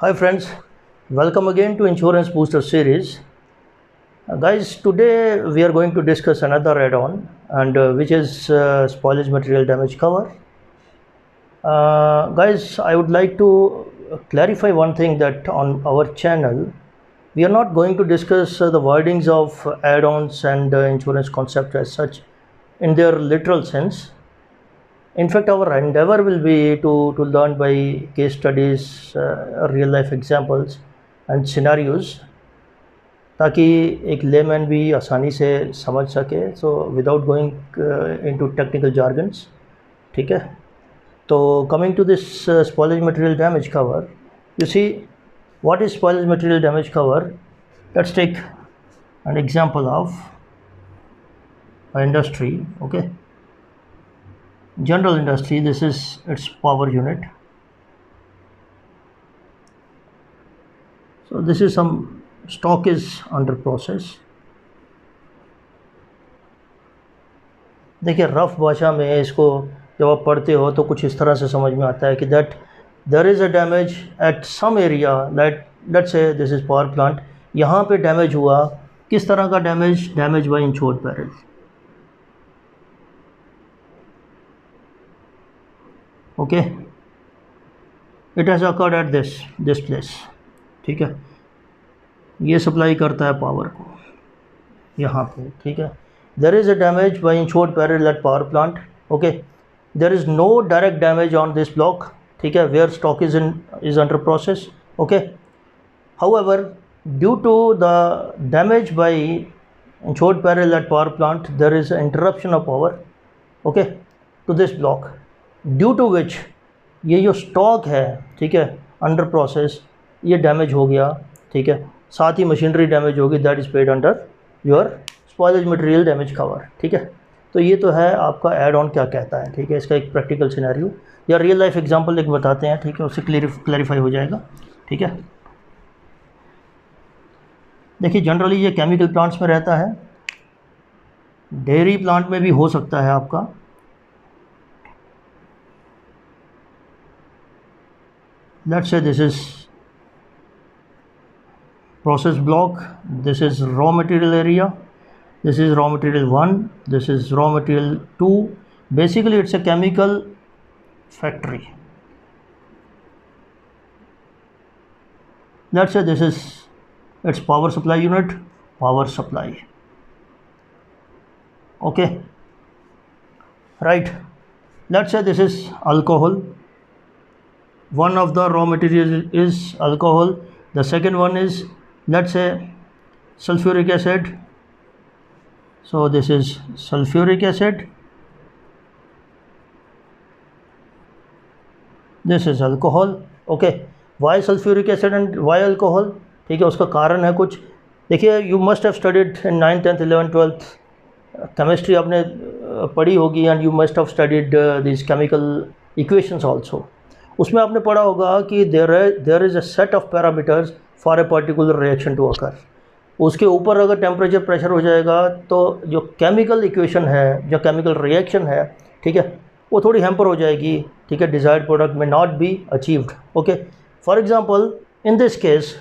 Hi friends, welcome again to Insurance Booster series. Guys, today we are going to discuss another add-on and which is spoilage material damage cover. Guys, I would like to clarify one thing that on our channel we are not going to discuss the wordings of add-ons and insurance concept as such in their literal sense. In fact, our endeavor will be to learn by case studies, real life examples and scenarios ताकि एक layman भी आसानी से समझ सके, so without going into technical jargons. ठीक है, तो coming to this spoilage material damage cover, you see what is spoilage material damage cover. Let's take an example of industry. Okay, general industry, this is its power unit. So this is some stock is under process. देखिए, rough भाषा में इसको जब आप पढ़ते हो तो कुछ इस तरह से समझ में आता है कि that there is a damage at some area, let's say this is power plant. यहाँ पे डैमेज हुआ. किस तरह का damage? Damage by insured peril. Okay, it has occurred at this place. ठीक है, ये सप्लाई करता है पावर को यहाँ पे. ठीक है, there is a damage by insured peril at power plant. Okay, there is no direct damage on this block. ठीक है, where stock is under process. Okay, however due to the damage by insured peril at power plant there is interruption of power, okay, to this block, due to which ये जो stock है, ठीक है, under process, ये damage हो गया. ठीक है, साथ ही मशीनरी डैमेज होगी. That is paid under your spoilage material damage cover. ठीक है, तो ये तो है आपका एड ऑन क्या कहता है. ठीक है, इसका एक प्रैक्टिकल सिनेरियो या रियल लाइफ एग्जांपल एक बताते हैं. ठीक है, उससे क्लैरिफाई हो जाएगा. ठीक है, देखिए, जनरली ये केमिकल प्लांट्स में रहता है, डेयरी प्लांट में भी हो सकता है आपका. Let's say this is process block, this is raw material area, this is raw material 1, this is raw material 2. Basically it's a chemical factory. Let's say this is its power supply unit, power supply. Okay, right, let's say this is alcohol. One of the raw material is alcohol, the second one is, let's say, sulfuric acid. So this is sulfuric acid, this is alcohol. Okay, why sulfuric acid and why alcohol? ठीक है, उसका कारण है कुछ. देखिए, you must have studied in 9th 10th 11th 12th chemistry आपने पढ़ी होगी, and you must have studied this chemical equations also. उसमें आपने पढ़ा होगा कि there is a set of parameters for a particular reaction to occur. उसके ऊपर अगर टेम्परेचर प्रेशर हो जाएगा तो जो केमिकल इक्वेशन है, जो केमिकल रिएक्शन है, ठीक है, वो थोड़ी हैम्पर हो जाएगी. ठीक है, डिज़ायर्ड प्रोडक्ट में not be achieved. Okay, for example in this case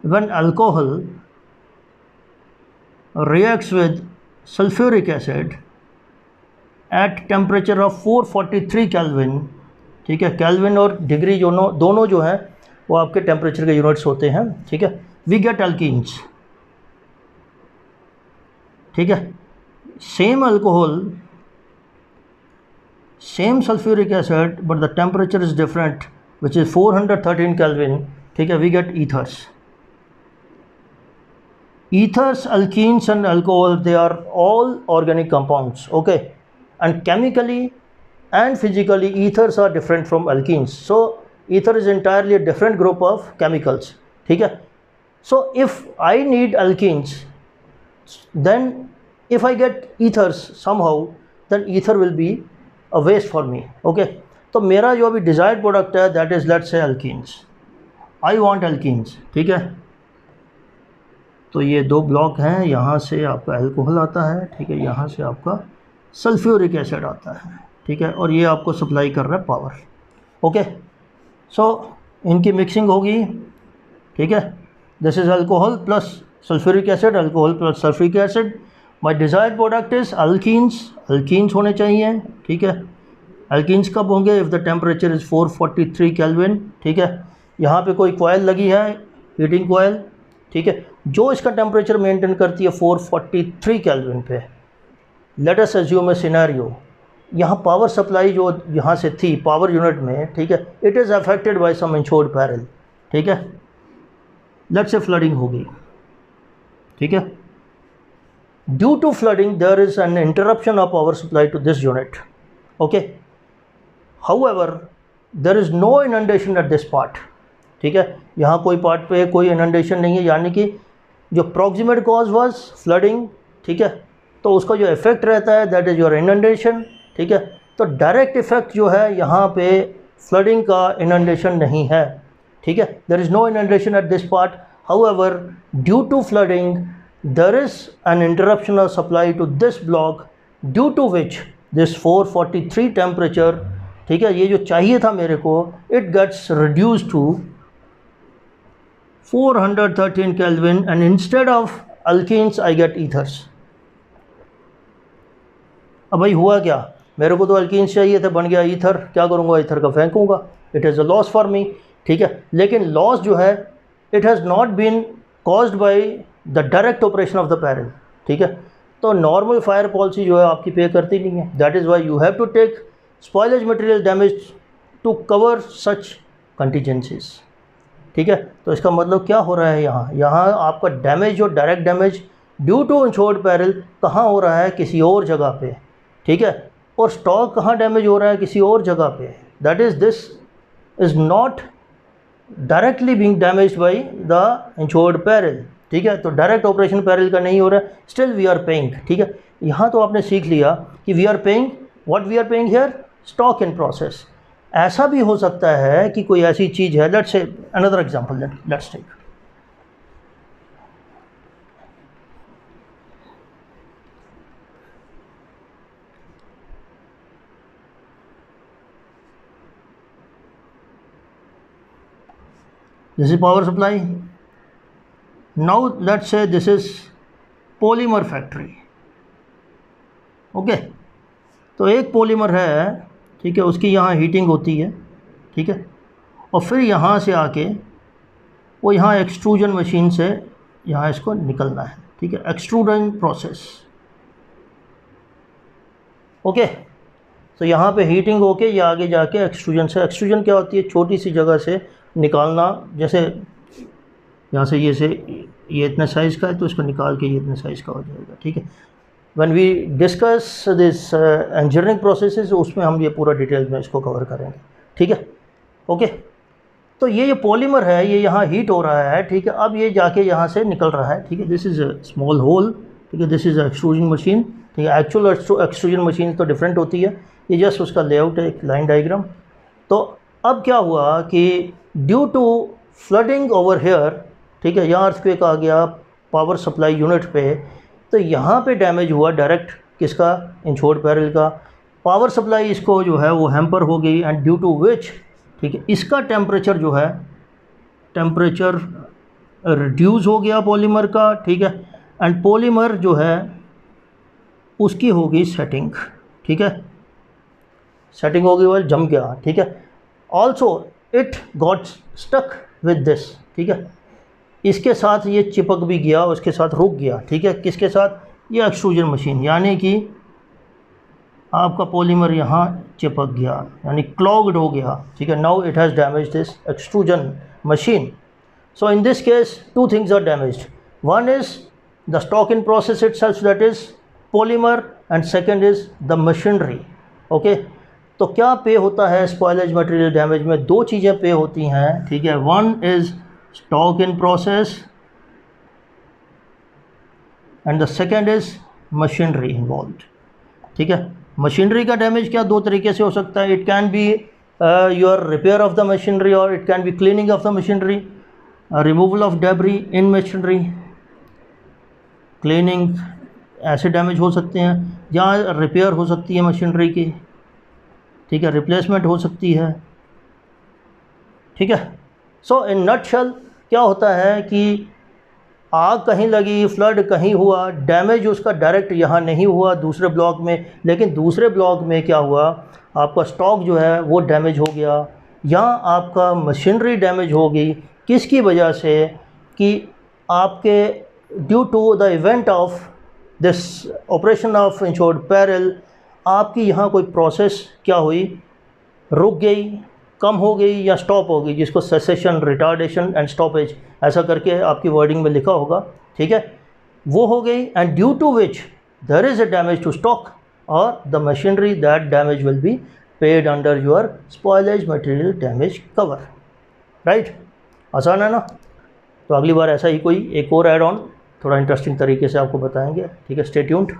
when alcohol reacts with sulfuric acid at temperature of 443 Kelvin. ठीक है, केल्विन और डिग्री दोनों जो हैं वो आपके टेम्परेचर के यूनिट्स होते हैं. ठीक है, वी गेट अल्कीन्स. ठीक है, same alcohol, same sulphuric acid, but the temperature is different which is 413 Kelvin. ठीक है, we get ethers. Ethers, alkenes and alcohol, they are all organic compounds. Okay, and chemically and physically ethers are different from alkenes. So ether is entirely a different group of chemicals. ठीक है, so if I need alkenes, then if I get ethers somehow, then ether will be a waste for me. Okay, तो मेरा जो अभी desired product है, that is, let's say, alkenes. I want alkenes. ठीक है, तो ये दो ब्लॉक हैं. यहाँ से आपका अल्कोहल आता है, ठीक है, यहाँ से आपका सल्फ्यूरिक एसिड आता है. ठीक है, और ये आपको सप्लाई कर रहा है पावर. ओके, सो इनकी मिक्सिंग होगी, ठीक है। This is alcohol plus sulphuric acid, alcohol plus sulphuric acid. My desired product is alkenes, alkenes होने चाहिए, ठीक है। अल्कीन्स कब होंगे? If the temperature is 443 kelvin, ठीक है। यहाँ पे कोई कॉयल लगी है, हीटिंग कॉयल, ठीक है, जो इसका टेम्परेचर मेंटेन करती है 443 केल्विन पे। Let us assume a scenario, यहाँ पावर सप्लाई जो यहाँ से थी पावर यूनिट में, ठीक है, it is affected by some insured peril, ठीक है। लेट से फ्लडिंग होगी, ठीक है। Due to flooding there is an interruption of power supply to this unit, okay. However there is no inundation at this part, ठीक है। यहाँ कोई part पे कोई इनंडेशन नहीं है, यानी कि जो प्रॉक्सिमेट कॉज वाज फ्लडिंग, ठीक है, तो उसका जो इफेक्ट रहता है दैट इज़ योर इनंडेशन, ठीक है। तो डायरेक्ट इफेक्ट जो है यहाँ पे फ्लडिंग का इनंडेशन नहीं है, ठीक है। There is no inundation at this part, however due to flooding there is an interruption of supply to this block, due to which this 443 temperature, ठीक है, ये जो चाहिए था मेरे को, it gets reduce to 413 Kelvin and instead of alkenes I get ethers. अब भाई हुआ क्या, मेरे को तो अल्कीन्स चाहिए थे, बन गया ईथर, क्या करूँगा? ईथर का फेंकूँगा, it is a loss for me, ठीक है। लेकिन लॉस जो है it has not been caused by the direct operation of the peril, ठीक है। तो नॉर्मल फायर पॉलिसी जो है आपकी पे करती नहीं है, that is why you have to take spoilage material damage to cover such contingencies, ठीक है। तो इसका मतलब क्या हो रहा है, यहाँ आपका डैमेज जो direct damage due to insured peril कहाँ हो रहा है? किसी और जगह पे, ठीक है। और स्टॉक कहाँ डैमेज हो रहा है? किसी और जगह पे। That is this is not directly being damaged by the insured peril, ठीक है। तो डायरेक्ट ऑपरेशन पैरल का नहीं हो रहा है, स्टिल वी आर पेइंग, ठीक है। यहाँ तो आपने सीख लिया कि we are paying, what we are paying here? Stock in process. ऐसा भी हो सकता है कि कोई ऐसी चीज़ है, let's say another example, let's take this is power supply. Now let's say this is polymer factory, okay. तो एक पॉलीमर है, ठीक है, उसकी यहाँ हीटिंग होती है, ठीक है, और फिर यहाँ से आके वो यहाँ एक्सट्रूजन मशीन से यहाँ इसको निकलना है, ठीक है, एक्सट्रूजन प्रोसेस, ओके। तो यहाँ पे हीटिंग होके ये आगे जाके एक्सट्रूजन से, एक्सट्रूजन क्या होती है? छोटी सी जगह से निकालना, जैसे यहाँ से ये इतने साइज़ का है तो इसको निकाल के ये इतने साइज़ का हो जाएगा, ठीक है। When we discuss this engineering processes, उसमें हम ये पूरा डिटेल में इसको कवर करेंगे, ठीक है, ओके। तो ये जो पॉलीमर है ये यहाँ हीट हो रहा है, ठीक है, अब ये जाके यहाँ से निकल रहा है, ठीक है। This is a small hole, ठीक है, दिस इज़ एक्सट्रूजन मशीन, ठीक है। एक्चुअल एक्सट्रूजन मशीन तो डिफरेंट होती है, ये जस्ट उसका लेआउट है, एक लाइन डायग्राम। तो अब क्या हुआ कि due to flooding over here, ठीक है, यहाँ अर्थक्वेक आ गया पावर सप्लाई यूनिट पे, तो यहाँ पे डैमेज हुआ डायरेक्ट, किसका? इंश्योर्ड पैरल का। पावर सप्लाई इसको जो है वो हैम्पर हो गई, एंड ड्यू टू विच, ठीक है, इसका टेम्परेचर जो है, टेम्परेचर रिड्यूस हो गया पॉलीमर का, ठीक है। एंड पॉलीमर जो है उसकी होगी सेटिंग, ठीक है, सेटिंग होगी, वो जम गया, ठीक है। Also it got stuck with this, ठीक है, इसके साथ ये चिपक भी गया, उसके साथ रुक गया, ठीक है। किसके साथ? ये एक्सट्रूजन मशीन, यानी कि आपका पॉलीमर यहाँ चिपक गया, यानी क्लॉग्ड हो गया, ठीक है। Now it has damage this extrusion machine. So in this case two things are damaged, one is the stock in process itself, that is polymer, and second is the machinery, okay. तो क्या पे होता है spoilage material damage में? दो चीज़ें पे होती हैं, ठीक है। One is stock in process and the second is machinery involved, ठीक है। मशीनरी का डैमेज क्या दो तरीके से हो सकता है? It can be your repair of the machinery, और it can be cleaning of the machinery, removal of debris in machinery, cleaning, ऐसे डैमेज हो सकते हैं। जहाँ रिपेयर हो सकती है मशीनरी की, ठीक है, रिप्लेसमेंट हो सकती है, ठीक है। सो इन नटशेल क्या होता है कि आग कहीं लगी, फ्लड कहीं हुआ, डैमेज उसका डायरेक्ट यहाँ नहीं हुआ दूसरे ब्लॉक में, लेकिन दूसरे ब्लॉक में क्या हुआ, आपका स्टॉक जो है वो डैमेज हो गया, या आपका मशीनरी डैमेज हो गई। किसकी वजह से? कि आपके due to the event of this operation of insured peril, आपकी यहाँ कोई प्रोसेस क्या हुई, रुक गई, कम हो गई या स्टॉप हो गई, जिसको सेसेशन, रिटार्डेशन एंड स्टॉपेज ऐसा करके आपकी वर्डिंग में लिखा होगा, ठीक है, वो हो गई। And due to which there is a damage to stock और the machinery, that damage will be paid under your spoilage material damage cover. Right, आसान है ना? तो अगली बार ऐसा ही कोई एक और ऐड ऑन थोड़ा इंटरेस्टिंग तरीके से आपको बताएंगे। ठीक है, स्टे ट्यून्ड।